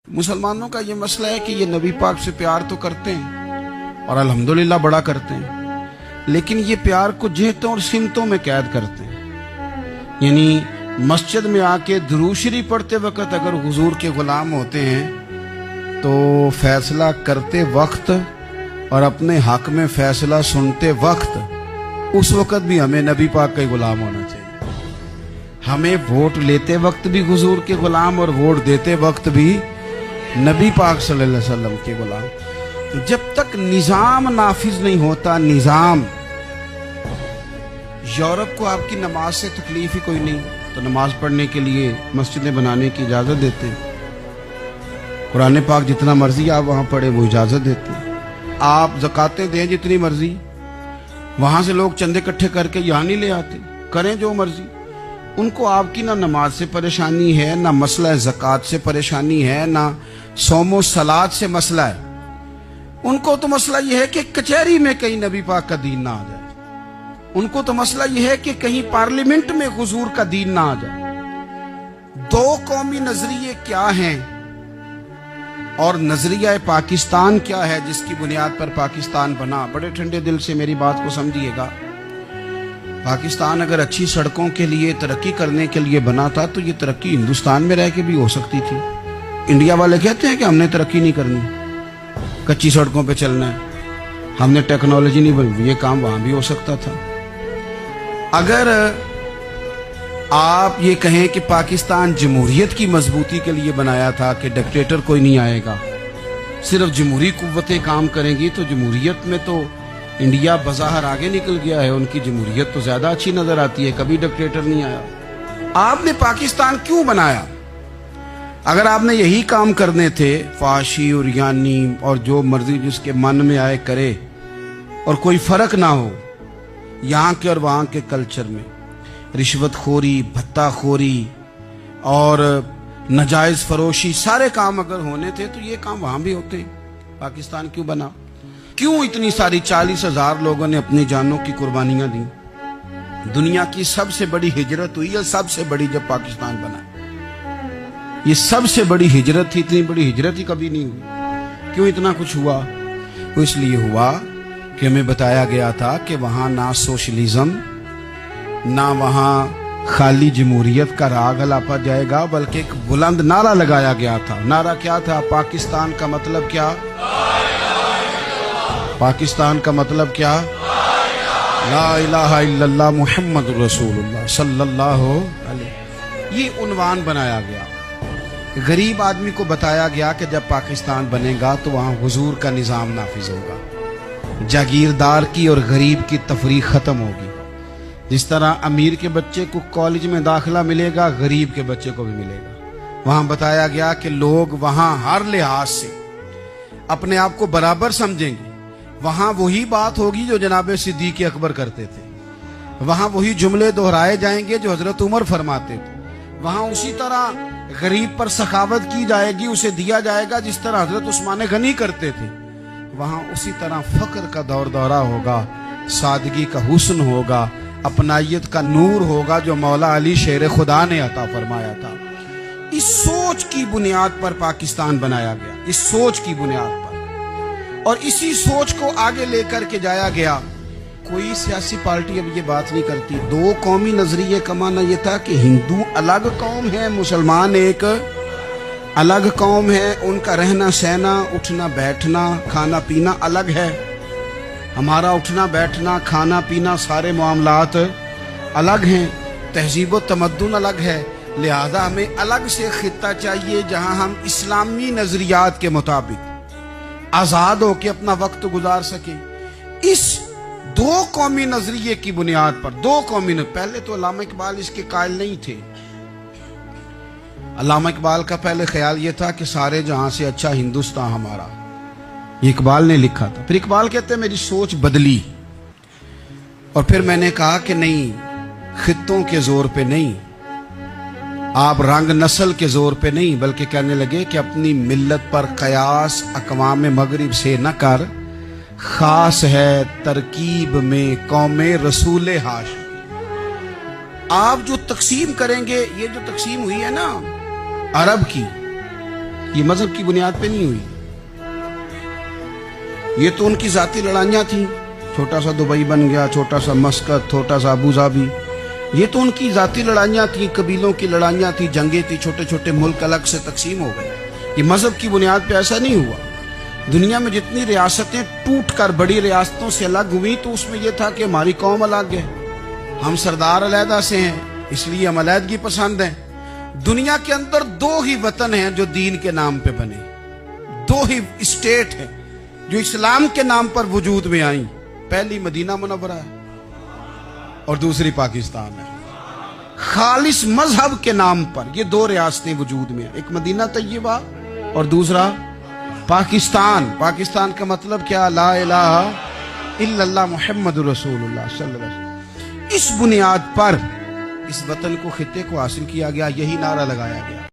मुसलमानों का ये मसला है कि ये नबी पाक से प्यार तो करते हैं और अल्हम्दुलिल्लाह बड़ा करते हैं, लेकिन ये प्यार को जेहतों और सिमतों में कैद करते हैं। यानी मस्जिद में आके दुरूद शरीफ पढ़ते वक्त अगर हुजूर के गुलाम होते हैं तो फैसला करते वक्त और अपने हक में फैसला सुनते वक्त उस वक्त भी हमें नबी पाक का गुलाम होना चाहिए। हमें वोट लेते वक्त भी हुजूर के गुलाम और वोट देते वक्त भी नबी पाक सल्लल्लाहु अलैहि वसल्लम के गुलाम। तो जब तक निजाम नाफिज नहीं होता, निजाम, यूरोप को आपकी नमाज से तकलीफ ही कोई नहीं तो नमाज पढ़ने के लिए मस्जिदें बनाने की इजाजत देते हैं। कुरान पाक जितना मर्जी आप वहां पढ़े वो इजाजत देते हैं। आप ज़कातें दें जितनी मर्जी, वहां से लोग चंदे इकट्ठे करके यहाँ नहीं ले आते, करें जो मर्जी। उनको आपकी ना नमाज से परेशानी है, ना मसला ज़कात से परेशानी है, ना सोमो सलात से मसला है। उनको तो मसला यह है कि कचहरी में कहीं नबी पाक का दीन ना आ जाए। उनको तो मसला यह है कि कहीं पार्लियामेंट में हुजूर का दीन ना आ जाए। दो कौमी नजरिए क्या हैं और नजरिया पाकिस्तान क्या है जिसकी बुनियाद पर पाकिस्तान बना। बड़े ठंडे दिल से मेरी बात को समझिएगा। पाकिस्तान अगर अच्छी सड़कों के लिए, तरक्की करने के लिए बना था तो ये तरक्की हिंदुस्तान में रह के भी हो सकती थी। इंडिया वाले कहते हैं कि हमने तरक्की नहीं करनी, कच्ची सड़कों पे चलना है, हमने टेक्नोलॉजी नहीं बदली। ये काम वहां भी हो सकता था। अगर आप ये कहें कि पाकिस्तान जमहूरियत की मजबूती के लिए बनाया था कि डिक्टेटर कोई नहीं आएगा, सिर्फ जमहूरी कुव्वतें काम करेंगी, तो जमहूरियत में तो इंडिया बज़ाहिर आगे निकल गया है। उनकी जमहूरियत तो ज्यादा अच्छी नजर आती है, कभी डिक्टेटर नहीं आया। आपने पाकिस्तान क्यों बनाया? अगर आपने यही काम करने थे, फाशी और यानी और जो मर्जी जिसके मन में आए करे और कोई फर्क ना हो यहाँ के और वहाँ के कल्चर में, रिश्वतखोरी, भत्ताखोरी और नाजायज फरोशी, सारे काम अगर होने थे तो ये काम वहां भी होते हैं। पाकिस्तान क्यों बना? क्यों इतनी सारी 40,000 लोगों ने अपनी जानों की कुर्बानियां दी? दुनिया की सबसे बड़ी हिजरत हुई है, सबसे बड़ी, जब पाकिस्तान बना। ये सबसे बड़ी हिजरत थी, इतनी बड़ी हिजरत ही कभी नहीं हुई। क्यों इतना कुछ हुआ? वो इसलिए हुआ कि हमें बताया गया था कि वहां ना सोशलिज्म, ना वहां खाली जमहूरियत का राग अलापा जाएगा, बल्कि एक बुलंद नारा लगाया गया था। नारा क्या था? पाकिस्तान का मतलब क्या? पाकिस्तान का मतलब क्या? ला इलाहा इल्लल्लाह मुहम्मद रसूलुल्लाह सल्लल्लाहु अलैहि। ये उन्वान बनाया गया। गरीब आदमी को बताया गया कि जब पाकिस्तान बनेगा तो वहां हुजूर का निजाम नाफिज होगा। जागीरदार की और गरीब की तफरीक खत्म होगी। जिस तरह अमीर के बच्चे को कॉलेज में दाखिला मिलेगा, गरीब के बच्चे को भी मिलेगा। वहां बताया गया कि लोग वहां हर लिहाज से अपने आप को बराबर समझेंगे। वहां वही बात होगी जो जनाब सिद्दीक अकबर करते थे। वहां वही जुमले दोहराए जाएंगे जो हजरत उमर फरमाते थे। वहां उसी तरह गरीब पर सखावत की जाएगी, उसे दिया जाएगा जिस तरह हजरत उस्मान गनी करते थे। वहां उसी तरह फक्र का दौर दौरा होगा, सादगी का हुस्न होगा, अपनायत का नूर होगा जो मौला अली शेर खुदा ने अता फरमाया था। इस सोच की बुनियाद पर पाकिस्तान बनाया गया, इस सोच की बुनियाद पर, और इसी सोच को आगे लेकर के जाया गया। कोई सियासी पार्टी अब ये बात नहीं करती। दो कौमी नजरिए का माना यह था कि हिंदू अलग कौम है, मुसलमान एक अलग कौम है, उनका रहना सहना, उठना बैठना, खाना पीना अलग है। हमारा उठना बैठना, खाना पीना, सारे मामलात अलग हैं। तहजीब व तमद्दुन अलग है। लिहाजा हमें अलग से खित्ता चाहिए जहां हम इस्लामी नजरियात के मुताबिक आजाद होकर अपना वक्त गुजार सके। इस दो कौमी नजरिए की बुनियाद पर, दो कौमी पहले तो अल्लामा इकबाल इसके कायल नहीं थे। अल्लामा इकबाल का पहले ख्याल यह था कि सारे जहां से अच्छा हिंदुस्तान हमारा, ये इकबाल ने लिखा था। फिर इकबाल कहते हैं मेरी सोच बदली और फिर मैंने कहा कि नहीं, खित्तों के जोर पे नहीं, आप रंग नस्ल के जोर पे नहीं, बल्कि कहने लगे कि अपनी मिल्लत पर कयास अक़वाम मगरिब से न कर, खास है तरकीब में कौमे रसूल हाशिम। आप जो तकसीम करेंगे, ये जो तकसीम हुई है ना अरब की, ये मजहब की बुनियाद पे नहीं हुई। ये तो उनकी जाती लड़ाइयाँ थी। छोटा सा दुबई बन गया, छोटा सा मस्कत, छोटा सा अबू धाबी। ये तो उनकी जाती लड़ाइयाँ थी, कबीलों की लड़ाइयाँ थी, जंगें थी, छोटे छोटे मुल्क अलग से तकसीम हो गए। ये मजहब की बुनियाद पे ऐसा नहीं हुआ। दुनिया में जितनी रियासतें टूट कर बड़ी रियासतों से अलग हुई तो उसमें यह था कि हमारी कौम अलग है, हम सरदार अलहदा से हैं, इसलिए हम अलहदगी पसंद हैं। दुनिया के अंदर दो ही वतन हैं जो दीन के नाम पे बने, दो ही स्टेट हैं जो इस्लाम के नाम पर वजूद में आई। पहली मदीना मुनव्वरा है और दूसरी पाकिस्तान है। खालिस मजहब के नाम पर ये दो रियासतें वजूद में हैं, एक मदीना तैयबा और दूसरा पाकिस्तान। पाकिस्तान का मतलब क्या? ला इलाहा इल्लल्लाह मुहम्मदुर रसूलुल्लाह सल्लल्लाहु अलैहि वसल्लम। इस बुनियाद पर इस वतन को, खित्ते को हासिल किया गया, यही नारा लगाया गया।